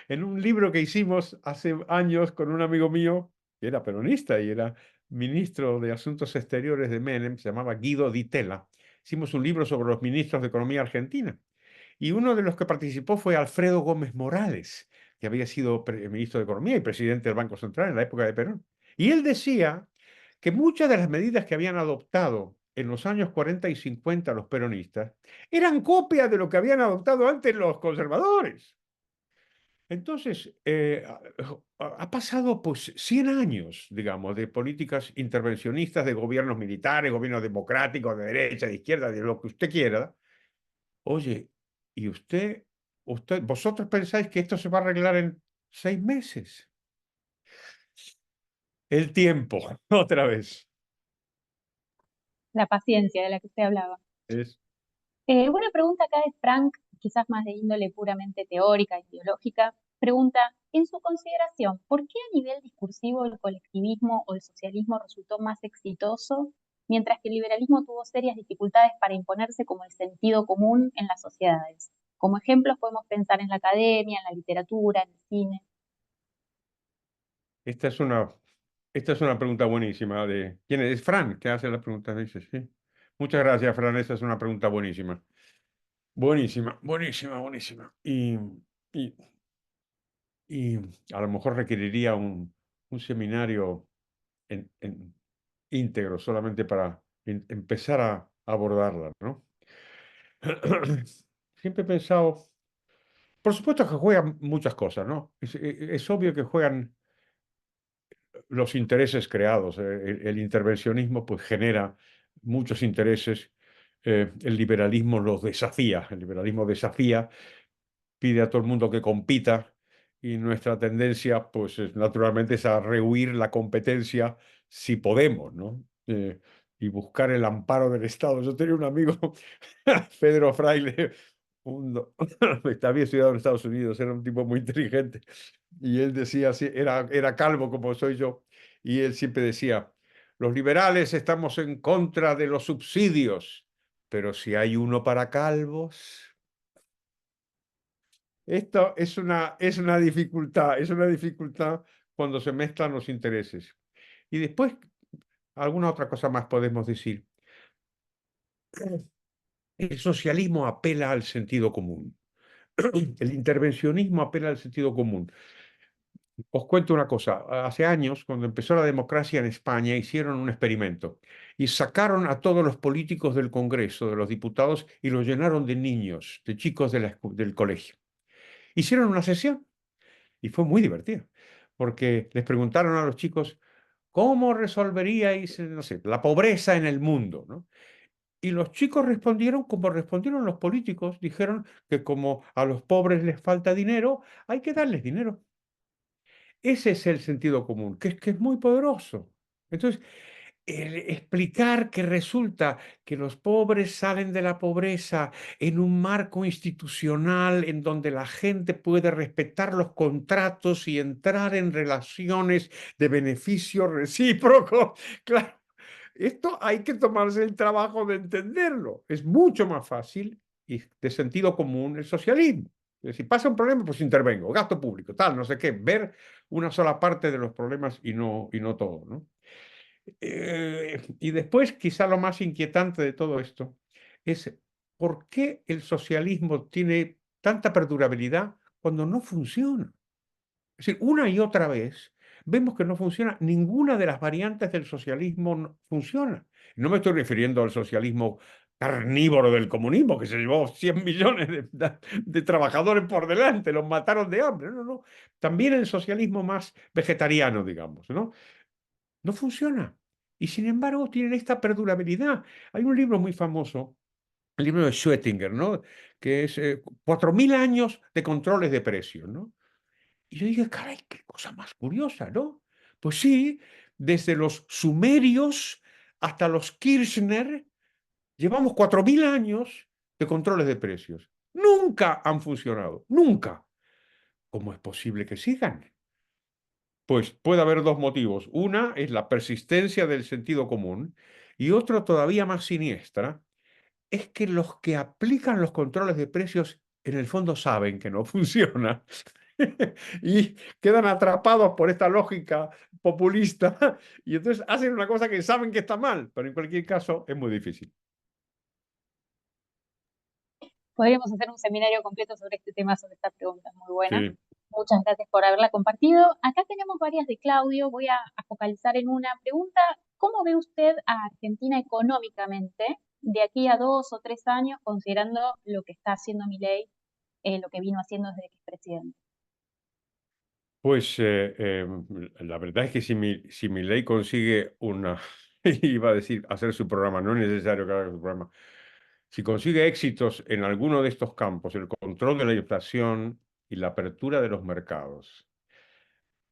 en un libro que hicimos hace años con un amigo mío, que era peronista y era ministro de Asuntos Exteriores de Menem, se llamaba Guido Di Tella, hicimos un libro sobre los ministros de Economía argentina. Y uno de los que participó fue Alfredo Gómez Morales, que había sido ministro de Economía y presidente del Banco Central en la época de Perón. Y él decía que muchas de las medidas que habían adoptado en los años 40 y 50 los peronistas eran copias de lo que habían adoptado antes los conservadores. Entonces, ha pasado pues 100 años, digamos, de políticas intervencionistas, de gobiernos militares, gobiernos democráticos, de derecha, de izquierda, de lo que usted quiera. Oye, ¿y vosotros pensáis que esto se va a arreglar en 6 meses? El tiempo, otra vez. La paciencia de la que usted hablaba. Es Una pregunta acá de Frank, quizás más de índole puramente teórica, ideológica. Pregunta, en su consideración, ¿por qué a nivel discursivo el colectivismo o el socialismo resultó más exitoso, mientras que el liberalismo tuvo serias dificultades para imponerse como el sentido común en las sociedades? Como ejemplos podemos pensar en la academia, en la literatura, en el cine. Esta Esta es una pregunta buenísima de ¿quién es? Es Fran que hace la pregunta, dice, sí. Muchas gracias, Fran. Esa es una pregunta buenísima. Buenísima, buenísima, buenísima. Y, y a lo mejor requeriría un seminario íntegro solamente para empezar a abordarla, ¿no? Siempre he pensado, por supuesto que juegan muchas cosas, ¿no? Es obvio que juegan los intereses creados. El intervencionismo pues genera muchos intereses. El liberalismo los desafía. El liberalismo desafía, pide a todo el mundo que compita y nuestra tendencia pues naturalmente es a rehuir la competencia si podemos, ¿no? Y buscar el amparo del Estado. Yo tenía un amigo, Pedro Fraile, había estudiado en Estados Unidos, era un tipo muy inteligente, y él decía así, era calvo como soy yo, y él siempre decía, los liberales estamos en contra de los subsidios, pero si hay uno para calvos... Esto es una dificultad cuando se mezclan los intereses. Y después, alguna otra cosa más podemos decir. El socialismo apela al sentido común. El intervencionismo apela al sentido común. Os cuento una cosa. Hace años, cuando empezó la democracia en España, hicieron un experimento y sacaron a todos los políticos del Congreso, de los diputados, y los llenaron de niños, de chicos del colegio. Hicieron una sesión y fue muy divertido, porque les preguntaron a los chicos, ¿cómo resolveríais, no sé, la pobreza en el mundo? ¿No? Y los chicos respondieron como respondieron los políticos, dijeron que como a los pobres les falta dinero, hay que darles dinero. Ese es el sentido común, que es muy poderoso. Entonces, el explicar que resulta que los pobres salen de la pobreza en un marco institucional en donde la gente puede respetar los contratos y entrar en relaciones de beneficio recíproco. Claro, esto hay que tomarse el trabajo de entenderlo. Es mucho más fácil y de sentido común el socialismo. Si pasa un problema, pues intervengo, gasto público, tal, no sé qué, ver una sola parte de los problemas y no todo, ¿no? Y después, quizá lo más inquietante de todo esto es por qué el socialismo tiene tanta perdurabilidad cuando no funciona. Es decir, una y otra vez vemos que no funciona. Ninguna de las variantes del socialismo funciona. No me estoy refiriendo al socialismo carnívoro del comunismo, que se llevó 100 millones de trabajadores por delante, los mataron de hambre. No, no. También el socialismo más vegetariano, digamos, ¿no? No funciona. Y sin embargo tienen esta perdurabilidad. Hay un libro muy famoso, el libro de Schwettinger, ¿no? Que es 4.000 años de controles de precios, ¿no? Y yo dije, caray, qué cosa más curiosa, ¿no? Pues sí, desde los sumerios hasta los Kirchner, llevamos 4.000 años de controles de precios. Nunca han funcionado, nunca. ¿Cómo es posible que sigan? Pues puede haber dos motivos. Una es la persistencia del sentido común y otro todavía más siniestra es que los que aplican los controles de precios en el fondo saben que no funciona y quedan atrapados por esta lógica populista y entonces hacen una cosa que saben que está mal, pero en cualquier caso es muy difícil. Podríamos hacer un seminario completo sobre este tema, sobre esta pregunta, es muy buena. Sí. Muchas gracias por haberla compartido. Acá tenemos varias de Claudio, voy a focalizar en una pregunta. ¿Cómo ve usted a Argentina económicamente de aquí a 2 o 3 años, considerando lo que está haciendo Milei, lo que vino haciendo desde que es presidente? Pues la verdad es que si mi ley consigue una, iba a decir, hacer su programa, no es necesario que haga su programa, si consigue éxitos en alguno de estos campos, el control de la inflación y la apertura de los mercados,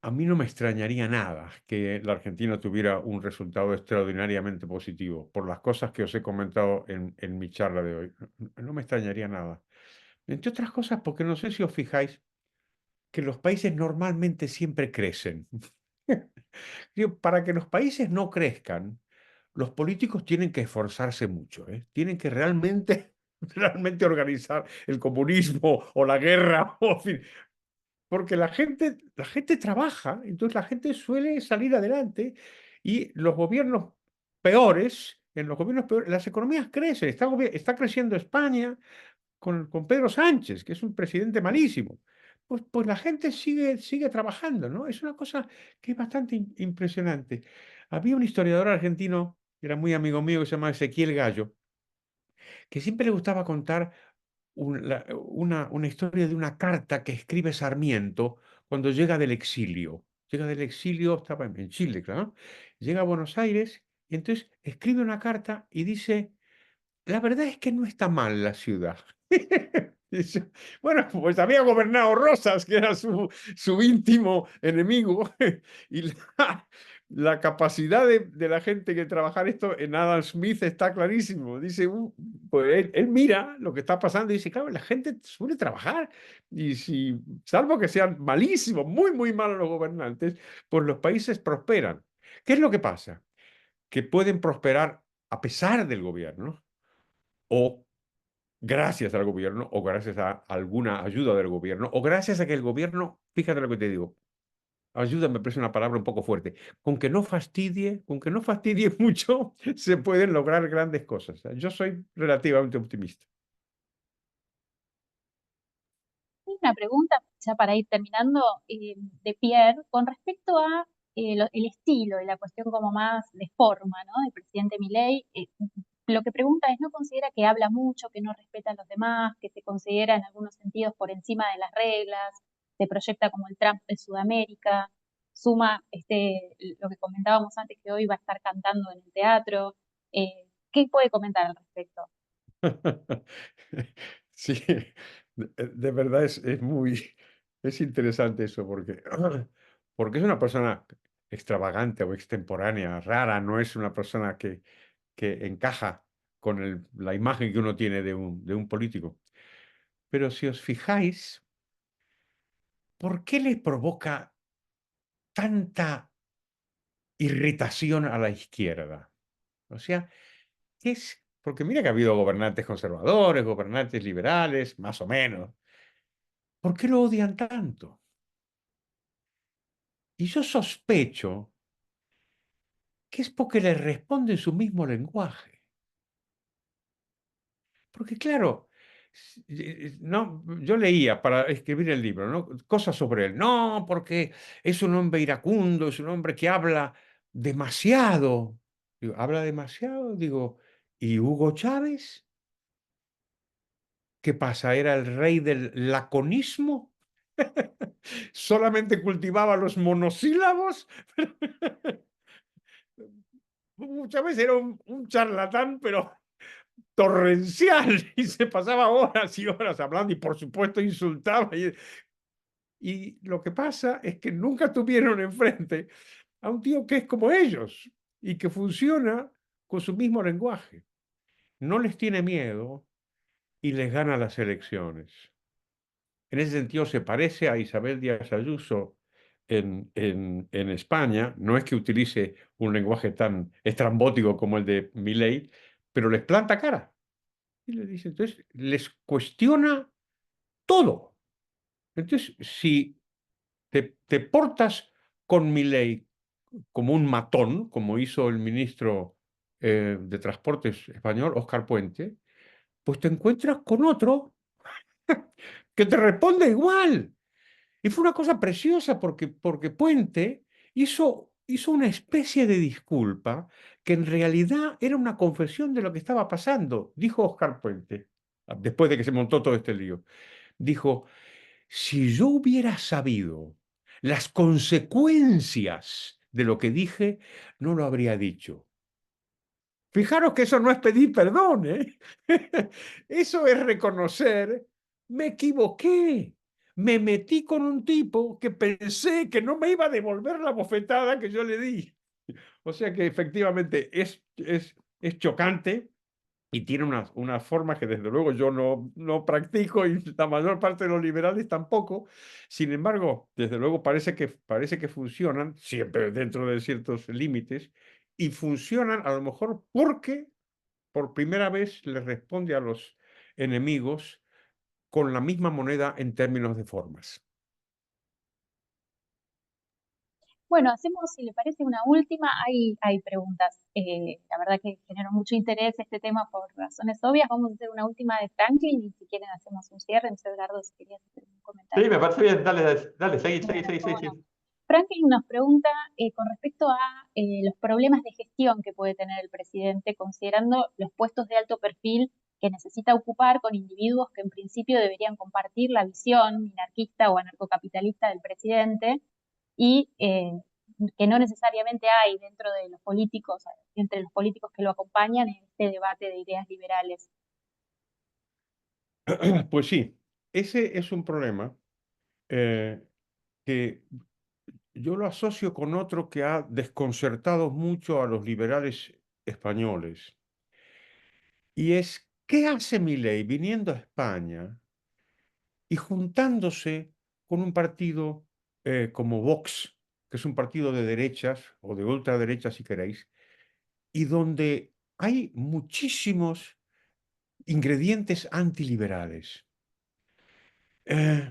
a mí no me extrañaría nada que la Argentina tuviera un resultado extraordinariamente positivo por las cosas que os he comentado en mi charla de hoy. No me extrañaría nada. Entre otras cosas, porque no sé si os fijáis que los países normalmente siempre crecen. Digo, para que los países no crezcan, los políticos tienen que esforzarse mucho, ¿eh? Tienen que realmente, realmente organizar el comunismo o la guerra, o, en fin, porque la gente trabaja, entonces la gente suele salir adelante y los gobiernos peores, en los gobiernos peores, las economías crecen. Está creciendo España con Pedro Sánchez, que es un presidente malísimo. Pues la gente sigue trabajando, ¿no? Es una cosa que es bastante impresionante. Había un historiador argentino, que era muy amigo mío, que se llama Ezequiel Gallo, que siempre le gustaba contar una historia de una carta que escribe Sarmiento cuando llega del exilio. Llega del exilio, estaba en Chile, claro. Llega a Buenos Aires y entonces escribe una carta y dice, la verdad es que no está mal la ciudad. Dice, bueno, pues había gobernado Rosas, que era su íntimo enemigo, y la capacidad de la gente que trabajar esto en Adam Smith está clarísimo. Dice, pues él mira lo que está pasando y dice, claro, la gente suele trabajar, y si, salvo que sean malísimos, muy, muy malos los gobernantes, pues los países prosperan. ¿Qué es lo que pasa? Que pueden prosperar a pesar del gobierno o gracias al gobierno o gracias a alguna ayuda del gobierno o gracias a que el gobierno, fíjate lo que te digo, ayuda me parece una palabra un poco fuerte, con que no fastidie mucho, se pueden lograr grandes cosas. Yo soy relativamente optimista. Una pregunta, ya para ir terminando, de Pierre, con respecto a el estilo y la cuestión como más de forma, ¿no? Del presidente Milei. Lo que pregunta es, ¿no considera que habla mucho, que no respeta a los demás, que se considera en algunos sentidos por encima de las reglas, se proyecta como el Trump de Sudamérica, suma lo que comentábamos antes, que hoy va a estar cantando en el teatro? ¿Qué puede comentar al respecto? Sí, de verdad es interesante eso porque es una persona extravagante o extemporánea, rara, no es una persona que encaja con la imagen que uno tiene de un político. Pero si os fijáis, ¿por qué le provoca tanta irritación a la izquierda? O sea, porque mira que ha habido gobernantes conservadores, gobernantes liberales, más o menos. ¿Por qué lo odian tanto? Y yo sospecho que es porque le responde en su mismo lenguaje. Porque claro, no, yo leía para escribir el libro, ¿no? Cosas sobre él. No, porque es un hombre iracundo, es un hombre que habla demasiado. Digo, ¿habla demasiado? Digo, ¿y Hugo Chávez? ¿Qué pasa? ¿Era el rey del laconismo? ¿Solamente cultivaba los monosílabos? Muchas veces era un charlatán, pero torrencial, y se pasaba horas y horas hablando y por supuesto insultaba. Y lo que pasa es que nunca tuvieron enfrente a un tío que es como ellos y que funciona con su mismo lenguaje. No les tiene miedo y les gana las elecciones. En ese sentido se parece a Isabel Díaz Ayuso en España. No es que utilice un lenguaje tan estrambótico como el de Milei, pero les planta cara. Y le dice, entonces, les cuestiona todo. Entonces, si te portas con Milei como un matón, como hizo el ministro de Transportes español, Óscar Puente, pues te encuentras con otro que te responde igual. Y fue una cosa preciosa porque Puente hizo una especie de disculpa que en realidad era una confesión de lo que estaba pasando, dijo Óscar Puente, después de que se montó todo este lío. Dijo, si yo hubiera sabido las consecuencias de lo que dije, no lo habría dicho. Fijaros que eso no es pedir perdón, ¿eh? Eso es reconocer, me equivoqué, me metí con un tipo que pensé que no me iba a devolver la bofetada que yo le di. O sea que efectivamente es chocante y tiene unas formas que desde luego yo no practico y la mayor parte de los liberales tampoco. Sin embargo, desde luego parece que funcionan, siempre dentro de ciertos límites, y funcionan a lo mejor porque por primera vez le responde a los enemigos con la misma moneda en términos de formas. Bueno, hacemos, si le parece, una última. Hay preguntas. La verdad que generó mucho interés este tema por razones obvias. Vamos a hacer una última de Franklin y si quieren hacemos un cierre. No sé, Edgardo, si querías hacer un Sí, comentario. me parece bien, dale, dale, seguí, seguí, Bueno, seguí, cómo seguí. no. Franklin nos pregunta con respecto a los problemas de gestión que puede tener el presidente, considerando los puestos de alto perfil que necesita ocupar con individuos que en principio deberían compartir la visión minarquista o anarcocapitalista del presidente y que no necesariamente hay dentro de los políticos, entre los políticos que lo acompañan en este debate de ideas liberales. Pues sí, ese es un problema que yo lo asocio con otro que ha desconcertado mucho a los liberales españoles. Y es, ¿qué hace Milei viniendo a España y juntándose con un partido como Vox, que es un partido de derechas o de ultraderecha, si queréis, y donde hay muchísimos ingredientes antiliberales? Eh,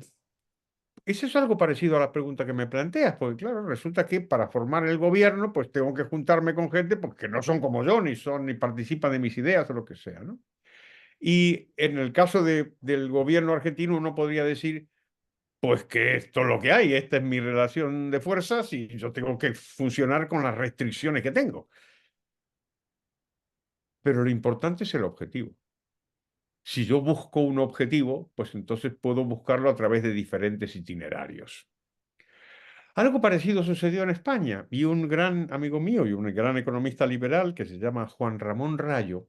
Eso es algo parecido a la pregunta que me planteas, porque claro, resulta que para formar el gobierno, pues tengo que juntarme con gente porque no son como yo, ni participan de mis ideas o lo que sea, ¿no? Y en el caso del gobierno argentino, uno podría decir, pues que esto es lo que hay, esta es mi relación de fuerzas y yo tengo que funcionar con las restricciones que tengo. Pero lo importante es el objetivo. Si yo busco un objetivo, pues entonces puedo buscarlo a través de diferentes itinerarios. Algo parecido sucedió en España y un gran amigo mío y un gran economista liberal que se llama Juan Ramón Rayo,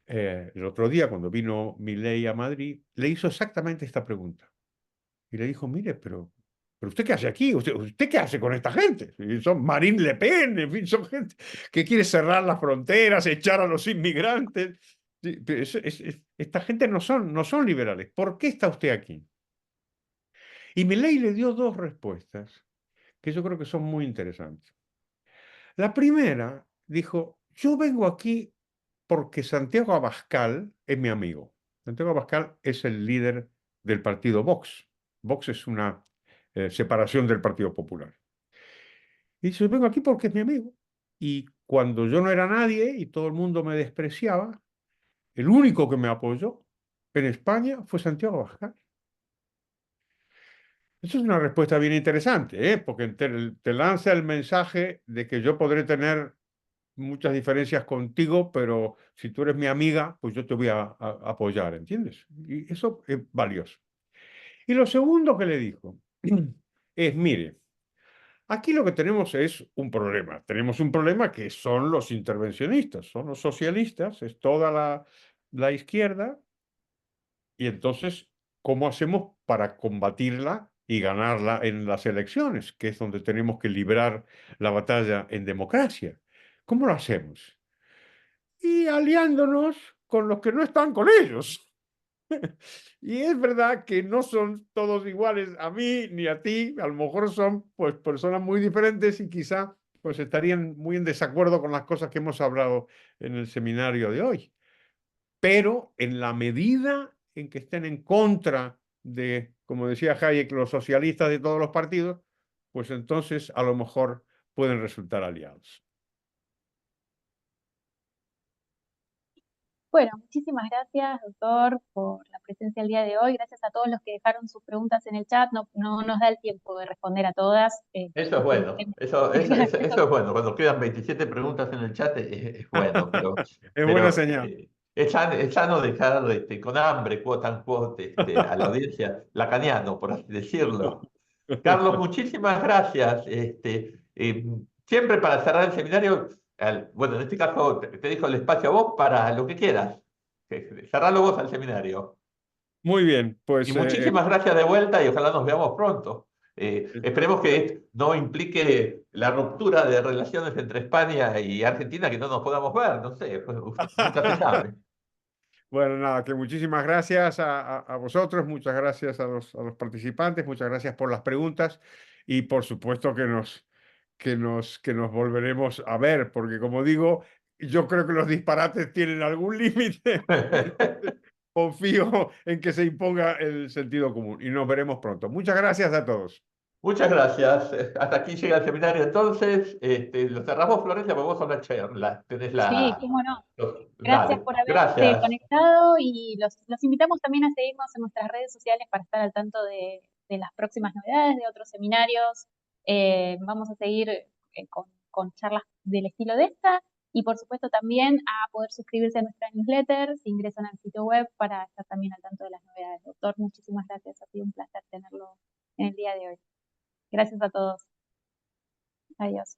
el otro día cuando vino Milei a Madrid, le hizo exactamente esta pregunta. Y le dijo, mire, pero ¿usted qué hace aquí? ¿Usted qué hace con esta gente? Y son Marine Le Pen, en fin, son gente que quiere cerrar las fronteras, echar a los inmigrantes. Sí, pero esta gente no son liberales. ¿Por qué está usted aquí? Y Milei le dio dos respuestas que yo creo que son muy interesantes. La primera dijo, yo vengo aquí porque Santiago Abascal es mi amigo. Santiago Abascal es el líder del partido Vox. Vox es una separación del Partido Popular. Y dice, vengo aquí porque es mi amigo. Y cuando yo no era nadie y todo el mundo me despreciaba, el único que me apoyó en España fue Santiago Abascal. Eso es una respuesta bien interesante, porque te lanza el mensaje de que yo podré tener muchas diferencias contigo, pero si tú eres mi amiga, pues yo te voy a apoyar, ¿entiendes? Y eso es valioso. Y lo segundo que le dijo es, mire, aquí lo que tenemos es un problema. Tenemos un problema que son los intervencionistas, son los socialistas, es toda la izquierda, y entonces, ¿cómo hacemos para combatirla y ganarla en las elecciones, que es donde tenemos que librar la batalla en democracia? ¿Cómo lo hacemos? Y aliándonos con los que no están con ellos. Y es verdad que no son todos iguales a mí ni a ti, a lo mejor son pues personas muy diferentes y quizá pues estarían muy en desacuerdo con las cosas que hemos hablado en el seminario de hoy. Pero en la medida en que estén en contra de, como decía Hayek, los socialistas de todos los partidos, pues entonces a lo mejor pueden resultar aliados. Bueno, muchísimas gracias, doctor, por la presencia el día de hoy. Gracias a todos los que dejaron sus preguntas en el chat. No nos da el tiempo de responder a todas. Eso es bueno, eso es bueno. Cuando quedan 27 preguntas en el chat es bueno, Es buena pero señal. es sano dejar con hambre, quote unquote, a la audiencia lacaniano, por así decirlo. Carlos, muchísimas gracias. Siempre para cerrar el seminario, bueno, en este caso te dejo el espacio a vos para lo que quieras. Cerralo vos al seminario. Muy bien, Y pues muchísimas gracias de vuelta y ojalá nos veamos pronto. Esperemos que esto no implique la ruptura de relaciones entre España y Argentina, que no nos podamos ver, no sé, pues, nunca se sabe. bueno, nada, que muchísimas gracias a vosotros, muchas gracias a los participantes, muchas gracias por las preguntas y por supuesto que nos volveremos a ver, porque como digo, yo creo que los disparates tienen algún límite y entonces confío en que se imponga el sentido común y nos veremos pronto. Muchas gracias a todos. Muchas gracias. Hasta aquí llega el seminario entonces. Lo cerramos, Florencia, porque vos sos la chair, tenés Sí, cómo no. Gracias Dale, por haberse gracias. conectado y los invitamos también a seguirnos en nuestras redes sociales para estar al tanto de las próximas novedades, de otros seminarios. Vamos a seguir con charlas del estilo de esta y por supuesto también a poder suscribirse a nuestra newsletter si ingresan al sitio web para estar también al tanto de las novedades. Doctor, muchísimas gracias. Ha sido un placer tenerlo en el día de hoy. Gracias a todos. Adiós.